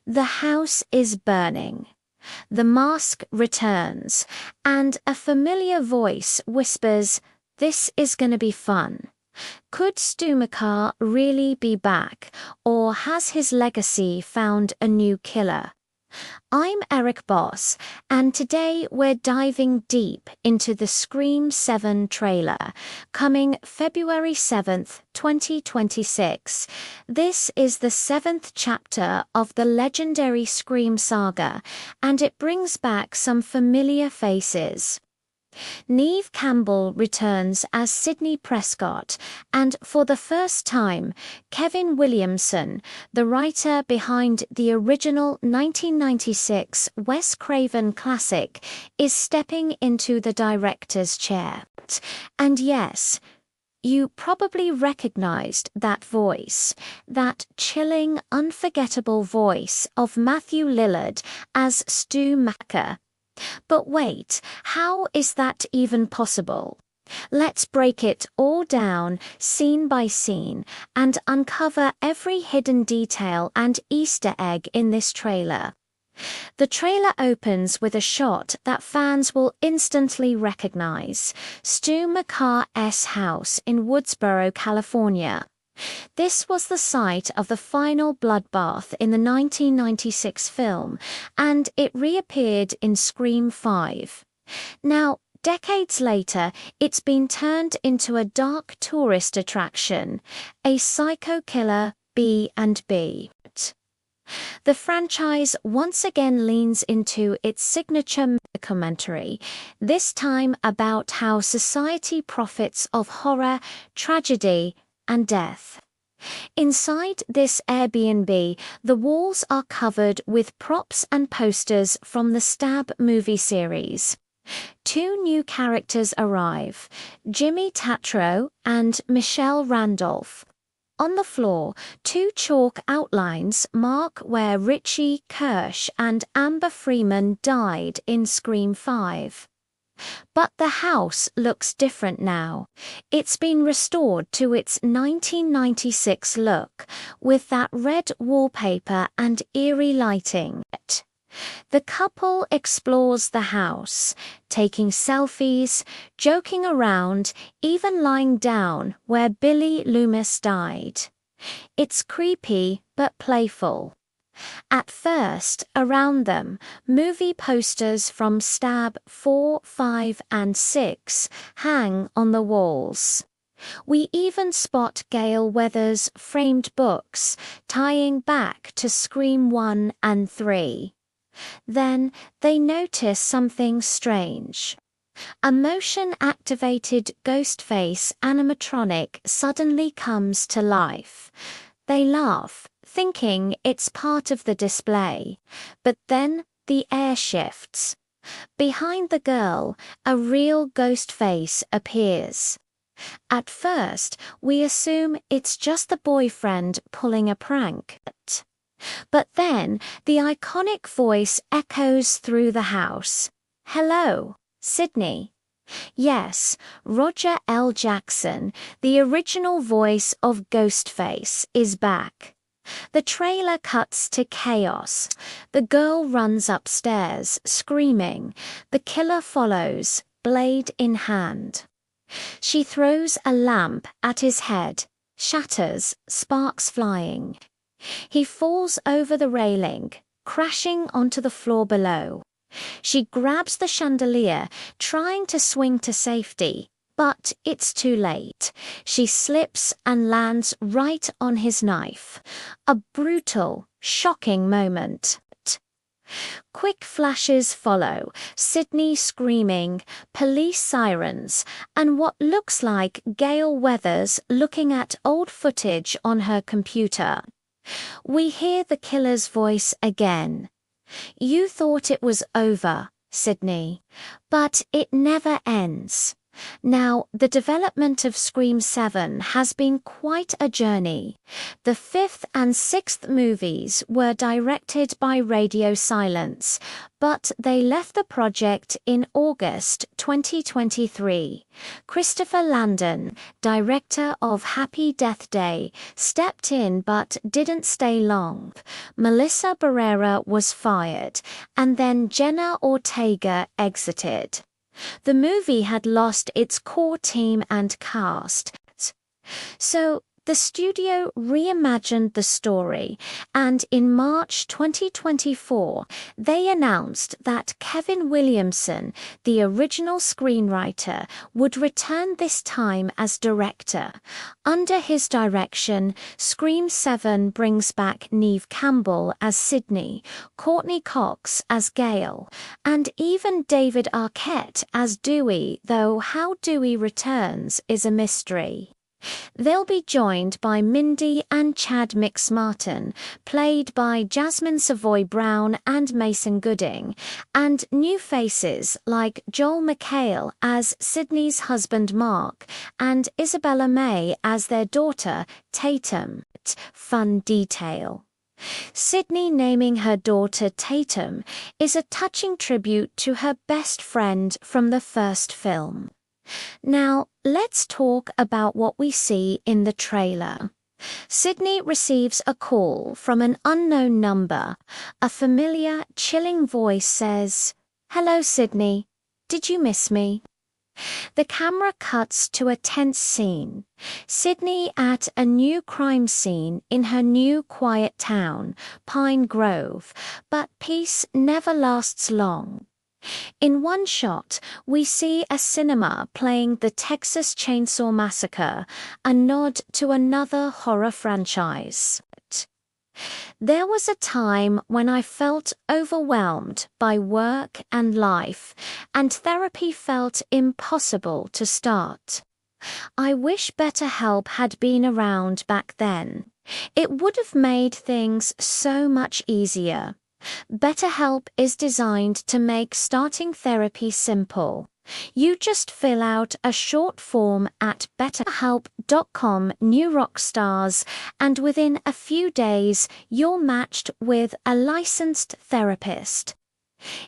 The house is burning. The mask returns, and a familiar voice whispers, "This is gonna be fun." Could Stu Macher really be back, or has his legacy found a new killer? I'm Eric Boss, and today we're diving deep into the Scream 7 trailer, coming February 7th, 2026. This is the 7th chapter of the legendary Scream saga, and it brings back some familiar faces. Neve Campbell returns as Sidney Prescott, and for the first time, Kevin Williamson, the writer behind the original 1996 Wes Craven classic, is stepping into the director's chair. And yes, you probably recognized that voice, that chilling, unforgettable voice of Matthew Lillard as Stu Macher. But wait, how is that even possible? Let's break it all down, scene by scene, and uncover every hidden detail and Easter egg in this trailer. The trailer opens with a shot that fans will instantly recognize: Stu Macher's house in Woodsboro, California. This was the site of the final bloodbath in the 1996 film, and it reappeared in Scream 5. Now, decades later, it's been turned into a dark tourist attraction, a psycho killer B&B. The franchise once again leans into its signature commentary, this time about how society profits of horror, tragedy, and death. Inside this Airbnb, the walls are covered with props and posters from the Stab movie series. Two new characters arrive, Jimmy Tatro and Michelle Randolph. On the floor, two chalk outlines mark where Richie Kirsch and Amber Freeman died in Scream 5. But the house looks different now. It's been restored to its 1996 look, with that red wallpaper and eerie lighting. The couple explores the house, taking selfies, joking around, even lying down where Billy Loomis died. It's creepy but playful. At first, around them, movie posters from Stab 4, 5, and 6 hang on the walls. We even spot Gale Weathers' framed books, tying back to Scream 1 and 3. Then they notice something strange. A motion-activated Ghostface animatronic suddenly comes to life. They laugh, thinking it's part of the display, but then the air shifts. Behind the girl, a real ghost face appears. At first, we assume it's just the boyfriend pulling a prank. But then, the iconic voice echoes through the house. "Hello, Sidney." Yes, Roger L. Jackson, the original voice of Ghostface, is back. The trailer cuts to chaos. The girl runs upstairs, screaming. The killer follows, blade in hand. She throws a lamp at his head, shatters, sparks flying. He falls over the railing, crashing onto the floor below. She grabs the chandelier, trying to swing to safety, but it's too late. She slips and lands right on his knife. A brutal, shocking moment. Quick flashes follow, Sidney screaming, police sirens, and what looks like Gale Weathers looking at old footage on her computer. We hear the killer's voice again. "You thought it was over, Sidney, but it never ends. Now, the development of Scream 7 has been quite a journey. The fifth and sixth movies were directed by Radio Silence, but they left the project in August 2023. Christopher Landon, director of Happy Death Day, stepped in but didn't stay long. Melissa Barrera was fired, and then Jenna Ortega exited. The movie had lost its core team and cast. So the studio reimagined the story, and in March 2024, they announced that Kevin Williamson, the original screenwriter, would return this time as director. Under his direction, Scream 7 brings back Neve Campbell as Sydney, Courtney Cox as Gail, and even David Arquette as Dewey, though how Dewey returns is a mystery. They'll be joined by Mindy and Chad Mix-Martin, played by Jasmine Savoy Brown and Mason Gooding, and new faces like Joel McHale as Sydney's husband Mark, and Isabella May as their daughter Tatum. Fun detail. Sydney naming her daughter Tatum is a touching tribute to her best friend from the first film. Now, let's talk about what we see in the trailer. Sydney receives a call from an unknown number. A familiar, chilling voice says, "Hello, Sydney. Did you miss me?" The camera cuts to a tense scene. Sydney at a new crime scene in her new quiet town, Pine Grove, but peace never lasts long. In one shot, we see a cinema playing the Texas Chainsaw Massacre, a nod to another horror franchise. There was a time when I felt overwhelmed by work and life, and therapy felt impossible to start. I wish BetterHelp had been around back then. It would have made things so much easier. BetterHelp is designed to make starting therapy simple. You just fill out a short form at betterhelp.com, new rock stars, and within a few days you're matched with a licensed therapist.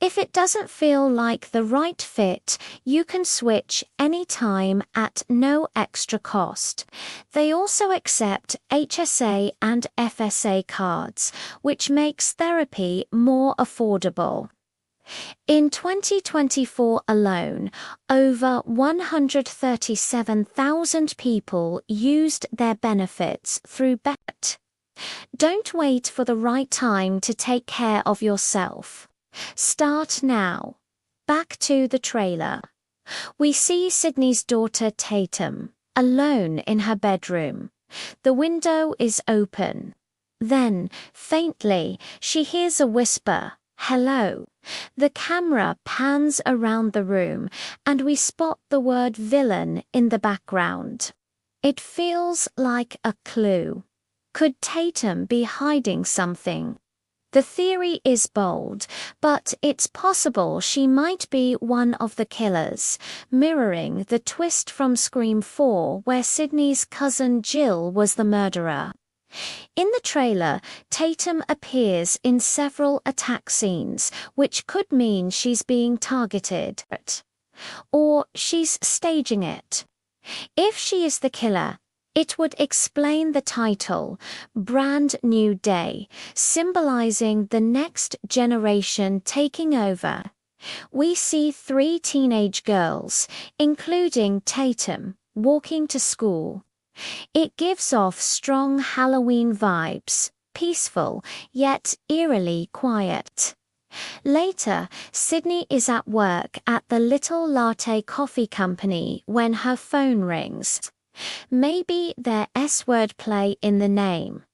If it doesn't feel like the right fit, you can switch anytime at no extra cost. They also accept HSA and FSA cards, which makes therapy more affordable. In 2024 alone, over 137,000 people used their benefits through Bet. Don't wait for the right time to take care of yourself. Start now. Back to the trailer. We see Sydney's daughter Tatum, alone in her bedroom. The window is open. Then, faintly, she hears a whisper, "Hello." The camera pans around the room, and we spot the word villain in the background. It feels like a clue. Could Tatum be hiding something? The theory is bold, but it's possible she might be one of the killers, mirroring the twist from Scream 4 where Sydney's cousin Jill was the murderer. In the trailer, Tatum appears in several attack scenes, which could mean she's being targeted. Or she's staging it. If she is the killer, it would explain the title, Brand New Day, symbolizing the next generation taking over. We see 3 teenage girls, including Tatum, walking to school. It gives off strong Halloween vibes, peaceful, yet eerily quiet. Later, Sydney is at work at the Little Latte Coffee Company when her phone rings. Maybe their S-word play in the name.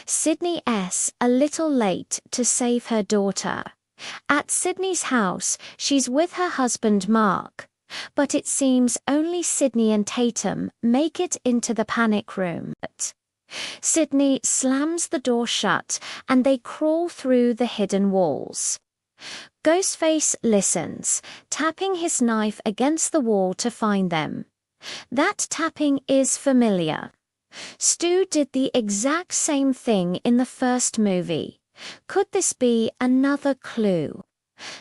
Sydney S. a little late to save her daughter. At Sydney's house, she's with her husband Mark. But it seems only Sydney and Tatum make it into the panic room. Sydney slams the door shut and they crawl through the hidden walls. Ghostface listens, tapping his knife against the wall to find them. That tapping is familiar. Stu did the exact same thing in the first movie. Could this be another clue?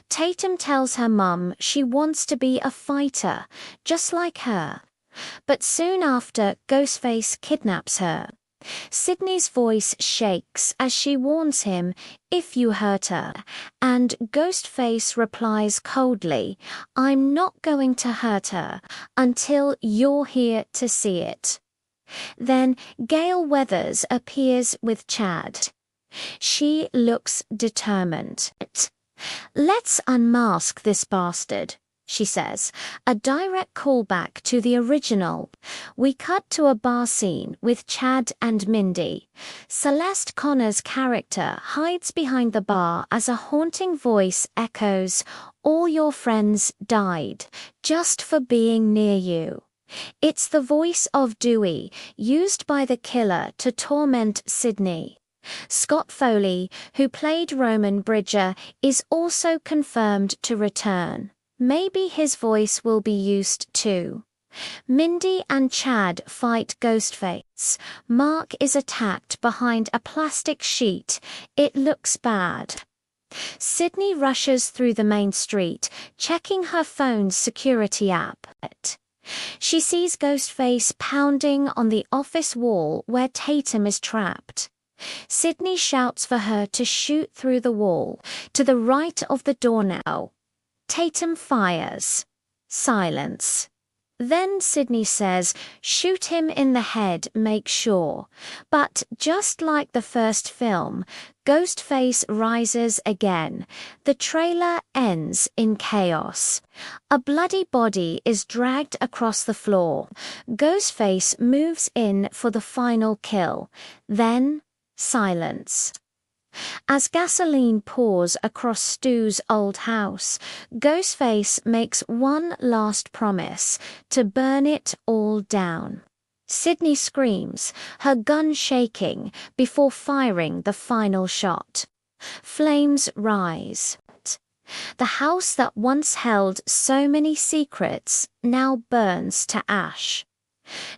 Tatum tells her mum she wants to be a fighter, just like her. But soon after, Ghostface kidnaps her. Sydney's voice shakes as she warns him, "If you hurt her," and Ghostface replies coldly, "I'm not going to hurt her until you're here to see it." Then Gail Weathers appears with Chad. She looks determined. "Let's unmask this bastard," she says, a direct callback to the original. We cut to a bar scene with Chad and Mindy. Celeste Connor's character hides behind the bar as a haunting voice echoes, "All your friends died, just for being near you." It's the voice of Dewey, used by the killer to torment Sydney. Scott Foley, who played Roman Bridger, is also confirmed to return. Maybe his voice will be used too. Mindy and Chad fight Ghostface. Mark is attacked behind a plastic sheet. It looks bad. Sydney rushes through the main street, checking her phone's security app. She sees Ghostface pounding on the office wall where Tatum is trapped. Sydney shouts for her to shoot through the wall, to the right of the door now. Tatum fires. Silence. Then Sydney says, "Shoot him in the head, make sure." But just like the first film, Ghostface rises again. The trailer ends in chaos. A bloody body is dragged across the floor. Ghostface moves in for the final kill. Then silence. As gasoline pours across Stu's old house, Ghostface makes one last promise: to burn it all down. Sydney screams, her gun shaking, before firing the final shot. Flames rise. The house that once held so many secrets now burns to ash.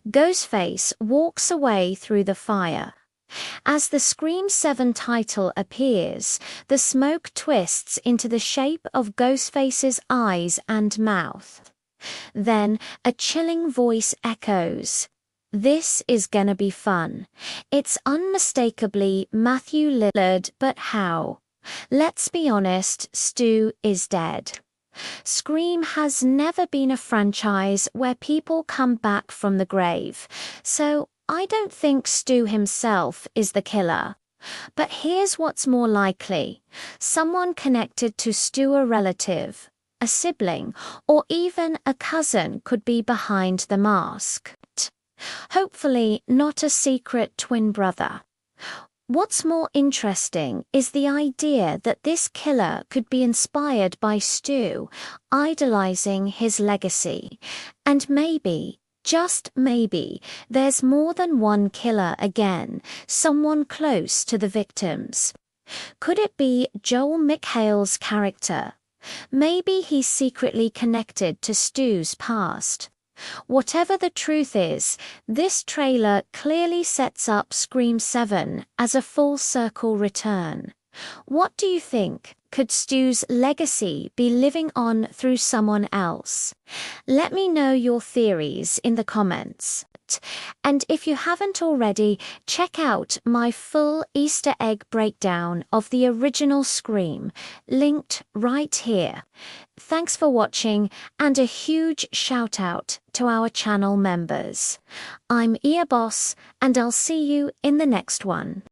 Ghostface walks away through the fire. As the Scream 7 title appears, the smoke twists into the shape of Ghostface's eyes and mouth. Then a chilling voice echoes, "This is gonna be fun." It's unmistakably Matthew Lillard, but how? Let's be honest, Stu is dead. Scream has never been a franchise where people come back from the grave, so I don't think Stu himself is the killer. But here's what's more likely. Someone connected to Stu, a relative, a sibling, or even a cousin could be behind the mask. Hopefully not a secret twin brother. What's more interesting is the idea that this killer could be inspired by Stu, idolizing his legacy. And maybe, just maybe, there's more than one killer again, someone close to the victims. Could it be Joel McHale's character? Maybe he's secretly connected to Stu's past. Whatever the truth is, this trailer clearly sets up Scream 7 as a full circle return. What do you think? Could Stu's legacy be living on through someone else? Let me know your theories in the comments. And if you haven't already, check out my full Easter egg breakdown of the original Scream, linked right here. Thanks for watching, and a huge shout out to our channel members. I'm Boss, and I'll see you in the next one.